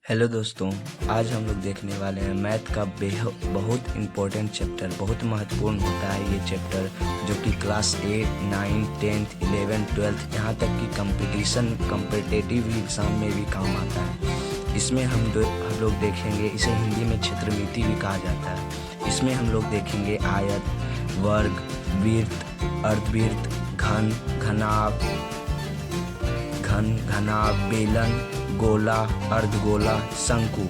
Hello दोस्तों, आज हम लोग देखने वाले हैं मैथ का बहुत इम्पोर्टेंट चैप्टर। बहुत महत्वपूर्ण होता है ये चैप्टर, जो कि क्लास 8, 9, 10, 11, 12 यहाँ तक कि कम्पिटिटिव एग्ज़ाम में भी काम आता है। इसमें हम लोग देखेंगे, इसे हिंदी में क्षेत्रमिति भी कहा जाता है। इसमें हम लोग देखेंगे आयत, वर्ग, वृत्त, अर्धवृत्त, घनाभ, बेलन, गोला, अर्धगोला, शंकु।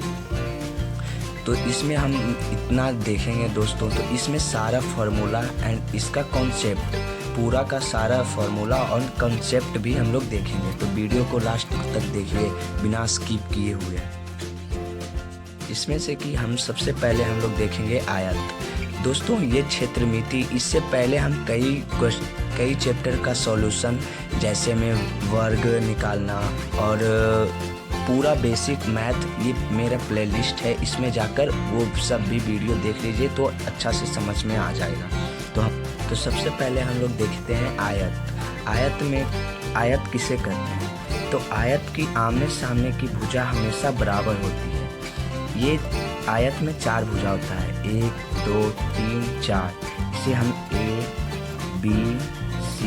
तो इसमें हम इतना देखेंगे दोस्तों। तो इसमें सारा फार्मूला एंड इसका कॉन्सेप्ट, पूरा का सारा फार्मूला और कॉन्सेप्ट भी हम लोग देखेंगे। तो वीडियो को लास्ट तक देखिए बिना स्किप किए हुए। इसमें से कि हम सबसे पहले हम लोग देखेंगे आयत। दोस्तों ये क्षेत्रमिति, इससे पहले हम कई चैप्टर का सॉल्यूशन, जैसे में वर्ग निकालना और पूरा बेसिक मैथ, ये मेरा प्लेलिस्ट है, इसमें जाकर वो सब भी वीडियो देख लीजिए तो अच्छा से समझ में आ जाएगा। तो सबसे पहले हम लोग देखते हैं आयत किसे कहते हैं। तो आयत की आमने सामने की भुजा हमेशा बराबर होती है। ये आयत में 4 भुजा होता है, 1, 2, 3, 4। इसे हम A, B, C,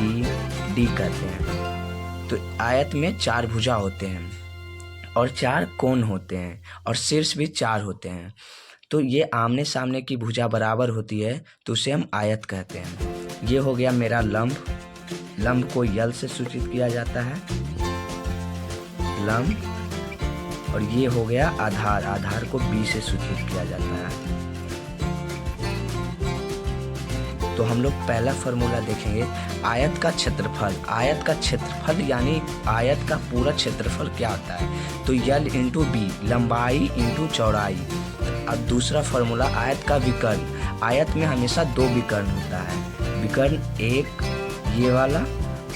D कहते हैं। तो आयत में 4 भुजा होते हैं और 4 कोण होते हैं और शीर्ष भी 4 होते हैं। तो ये आमने सामने की भुजा बराबर होती है, तो उसे हम आयत कहते हैं। ये हो गया मेरा लंब को यल से सूचित किया जाता है, लंब। और ये हो गया आधार को बी से सूचित किया जाता है। तो हम लोग पहला फॉर्मूला देखेंगे, आयत का क्षेत्रफल यानी आयत का पूरा क्षेत्रफल क्या होता है। तो यल इंटू बी, लंबाई इंटू चौड़ाई। अब दूसरा फॉर्मूला आयत का विकर्ण। आयत में हमेशा 2 विकर्ण होता है, विकर्ण एक ये वाला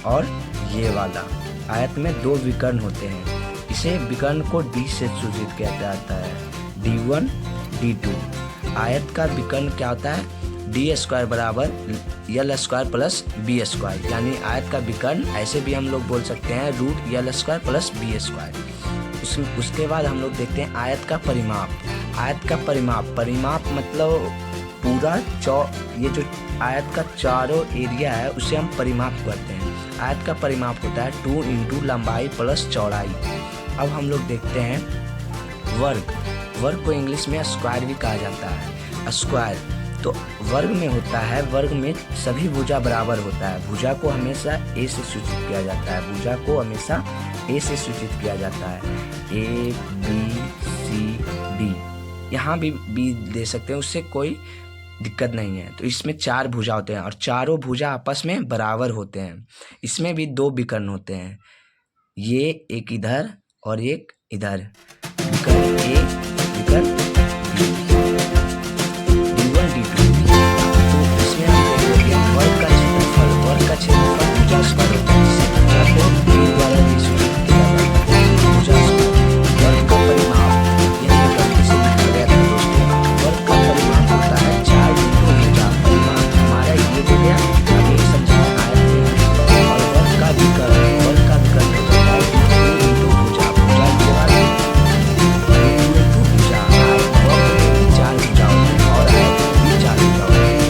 और ये वाला। आयत में 2 विकर्ण होते हैं। इसे विकर्ण को डी से सूचित किया जाता है, D1, D2। आयत का विकर्ण क्या होता है, D² बराबर L² प्लस B², यानी आयत का विकर्ण ऐसे भी हम लोग बोल सकते हैं √L² प्लस B²। उसके बाद हम लोग देखते हैं आयत का परिमाप मतलब पूरा ये जो आयत का चारों एरिया है उसे हम परिमाप करते हैं। आयत का परिमाप होता है 2 इंटू लंबाई प्लस चौड़ाई। अब हम लोग देखते हैं वर्ग को इंग्लिश में स्क्वायर भी कहा जाता है, स्क्वायर। तो वर्ग में होता है, वर्ग में सभी भुजा बराबर होता है। भुजा को हमेशा ए से सूचित किया जाता है, A, B, C, D। यहाँ भी B दे सकते हैं, उससे कोई दिक्कत नहीं है। तो इसमें 4 भुजा होते हैं और चारों भुजा आपस में बराबर होते हैं। इसमें भी 2 विकर्ण होते हैं, ये एक इधर और एक इधर, विकर्ण A, विकर्ण B, D1, D2। तो इसमें हम देखते हैं वर्ग का क्षेत्रफल भुजा स्क्वायर होता है, जिसे भुजा को A द्वारा भी सूचित किया जाता है, भुजा स्क्वायर। वर्ग का परिमाप, यह गलती से लिखा गया था दोस्तों। वर्ग का परिमाप होता है 4 इंटू भुजा। परिमाप हमारा ये हो गया, अभी समझना आयत में। और वर्ग का विकर्ण होता है 2 इंटू भुजा ये वाला, 2 इंटू भुजा। वर्ग में 4 भुजा होते हैं और आयत में भी 4 भुजा होते हैं।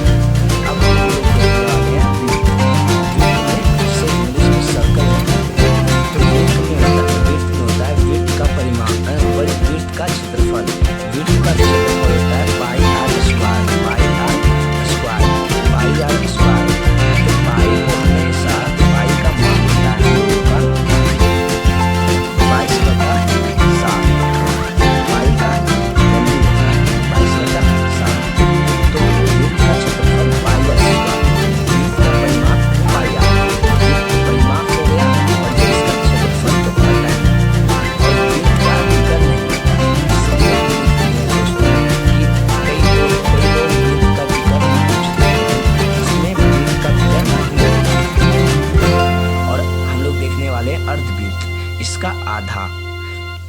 अब हम लोग देखने वाले हैं वृत्त से इंग्लिश में सर्कल कहते हैं। तो वृत्त में होता है वृत्त का परिमाप, वृत्त का क्षेत्रफल। वृत्त का क्षेत्रफल होता है पाई आर स्क्वायर। तो पाई को हमेशा, पाई का मान होता है 22/7। पाई का वैल्यू 22/7। तो वृत्त का क्षेत्रफल पाई आर स्क्वायर, वृत्त का परिमाप पाई आर। परिमाप हो गया और इसका क्षेत्रफल तो पता है। और वृत्त का विकर्ण नहीं होता, इसलिए दोस्तों कि कई लोग वृत्त का विकर्ण पूछते हैं, इसमें वृत्त का विकर्ण नहीं होता। और हम लोग देखने वाले अर्धवृत्त, इसका आधा,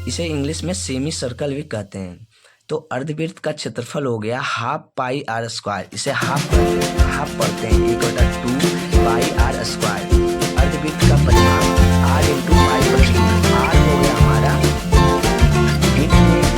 इसे इंग्लिश में सेमी सर्कल भी कहते हैं। तो अर्धवृत्त का क्षेत्रफल हो गया ½ पाई आर स्क्वायर। इसे हाफ पढ़ते हैं, 1/2 पाई आर स्क्वायर। अर्धवृत्त का परिमाप R into pi plus 2। R हो गया हमारा वृत्त में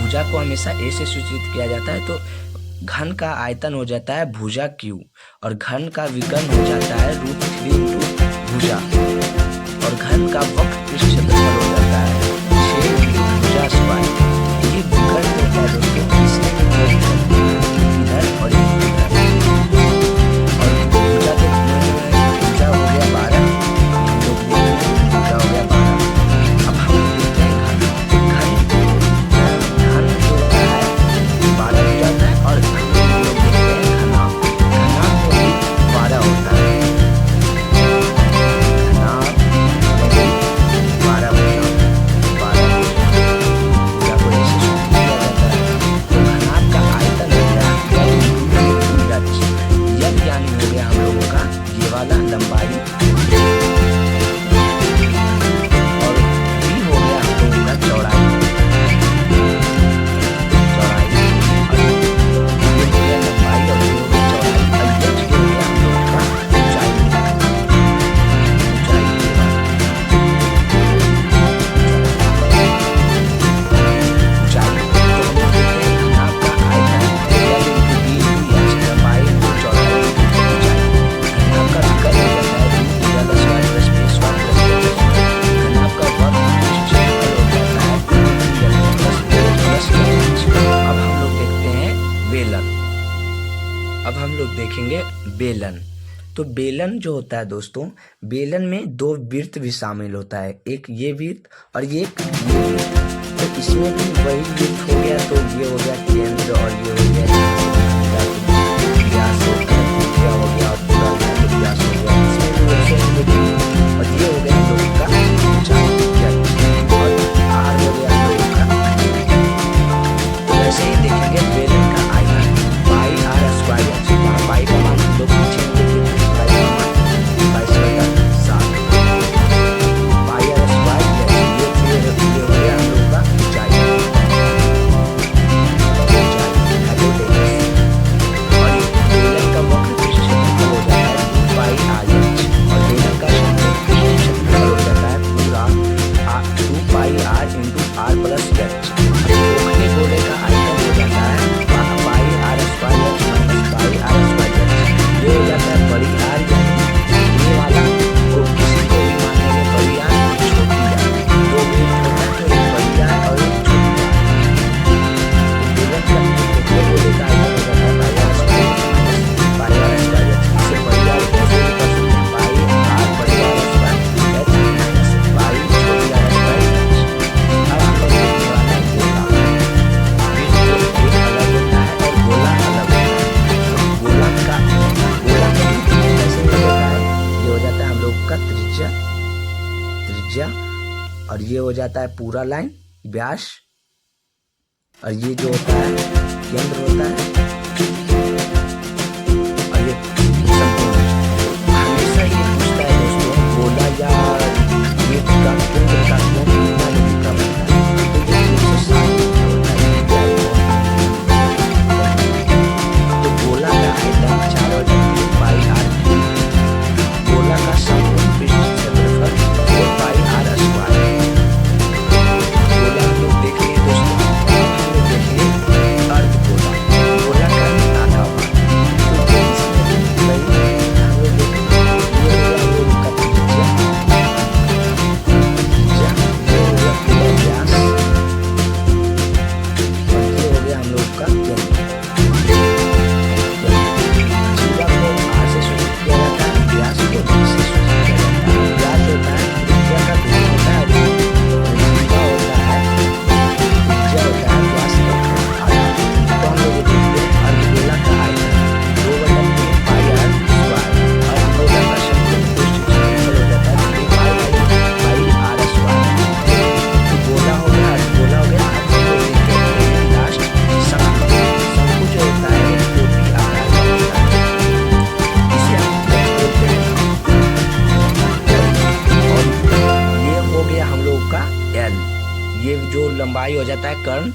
भुजा को हमेशा ए से सूचित किया जाता है। तो घन का आयतन हो जाता है भुजा क्यू और घन का विकर्ण हो जाता है √3 इंटू भुजा और घन का वक्र पृष्ठ क्षेत्रफल हो जाता है 6 इंटू भुजा स्क्वायर। ये विकर्ण होता है दोस्तों, इसमें इधर और इधर और भुजा तो भुजा हो गया 12, भुजा हो गया 12। अब हम देखते हैं घन जो होता है 12 हो जाता है और हम लोग देखते हैं घनाभ को भी 12 होता है। घनाभ को भी 12 होता है, 12 भुजा को ऐसे सूचित किया जाता है। तो घनाभ का आयतन होता है यद यानी हो गया हम लोगों का ये वाला लंबाई और भी हो गया हम लोगों का चौड़ाई और ये हो गया लंबाई और ये हो गया चौड़ाई और ये हो गया हम लोगों का ऊंचाई ऊंचाई। तो हम लोग देखते हैं घनाभ का आयतन L into B into H लंबाई इंटू चौड़ाई इंटू ऊंचाई। घनाभ का विकर्ण हो जाता है √10² प्लस b² प्लस h²। घनाभ का वक्र पृष्ठ क्षेत्रफल हो जाता है L प्लस h। अब हम लोग देखते हैं बेलन। अब हम लोग देखेंगे बेलन। तो बेलन जो होता है दोस्तों, बेलन में दो वृत्त भी शामिल होता है, एक ये वृत्त और एक ये वृत्त। तो इसमें भी वही वृत्त हो गया, तो ये हो गया केंद्र और ये हो गया व्यास होता है, त्रिज्या हो गया और पूरा व्यास हो गया। इसमें भी वैसे ही देखिए और ये हो गया हम लोगों का ऊंचाई और आर हो गया हम लोगों का। तो वैसे ही देखेंगे बेलन का आयतन पाई आर स्क्वायर, जहाँ पाई का मान हम लोग पीछे में देखेंगे, पाई का मान 22/7 पाई आर स्क्वायर। ये हो गया हम लोगों का ऊंचाई और बेलन का वक्र पृष्ठ क्षेत्रफल हो जाता है 2πr और बेलन का समकोण पृष्ठ क्षेत्रफल हो जाता है पूरा 2πr into r plus h। खोखले गोले का आयतन हो जाता है πr² माइनस πr²। ये हो जाता है बड़ी आर, यानी ये वाला को किसी को भी मान लेंगे बड़ी आर और छोटी आर, दो भी होता है तो एक बड़ी आर और एक छोटी आर। बेलन का खोखले गोले का आयतन हो जाता है πr² इसे बड़ी आर कैसे लिख सकते हैं, πr बड़ी R square h minus pi छोटी आर स्क्वायर h। अब हम लोग देखने वाला है गोला। वृत्त एक अलग होता है और गोला अलग होता है। गोला का कैसे होता है, ये हो जाता है हम लोग का त्रिज्या और ये हो जाता है पूरा लाइन व्यास और ये जो होता है केंद्र होता है और ये संपूर्ण। हमेशा ये पूछता है दोस्तों गोला या वृत्त का केंद्र का कोण कितना डिग्री का बनता है, तो ये 360 होता है। तो गोला का आयतन 4 हो जाती है πr। गोला का संपूर्ण पृष्ठ क्षेत्रफल 4πr²। गोला हम लोग देख लिए दोस्तों। हम लोग देखिए अर्धगोला, गोला का आधा भाग। तो इसमें भी वही हम लोग देखेंगे, ये हो गया हम लोग का त्रिज्या, ये हो गया पूरा व्यास और ये हो गया हम लोग का केंद्र। जीवा को आर से सूचित किया जाता है, व्यास को डी से सूचित किया जाता है। व्यास होता है त्रिज्या का गुना होता है, जीवा होता है त्रिज्या होता है व्यास का आधा। तो हम लोग देखते हैं अर्धगोला का आयतन 2/3 πr²। अर्धगोला का संपूर्ण पृष्ठ क्षेत्रफल हो जाता है 3πr²। तो गोला हो गया, अर्धगोला हो गया। अब हम लोग देखते हैं लास्ट शंकु। शंकु जो होता है कोटि आकार का होता है, इसे हम बोलते हैं और ये हो गया हम लोग का L, ये जो लंबाई हो जाता है कर्ण।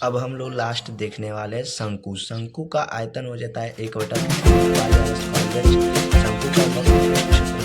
अब हम लोग लास्ट देखने वाले हैं शंकु। शंकु का आयतन हो जाता है 1/3 πr²। शंकु का वक्र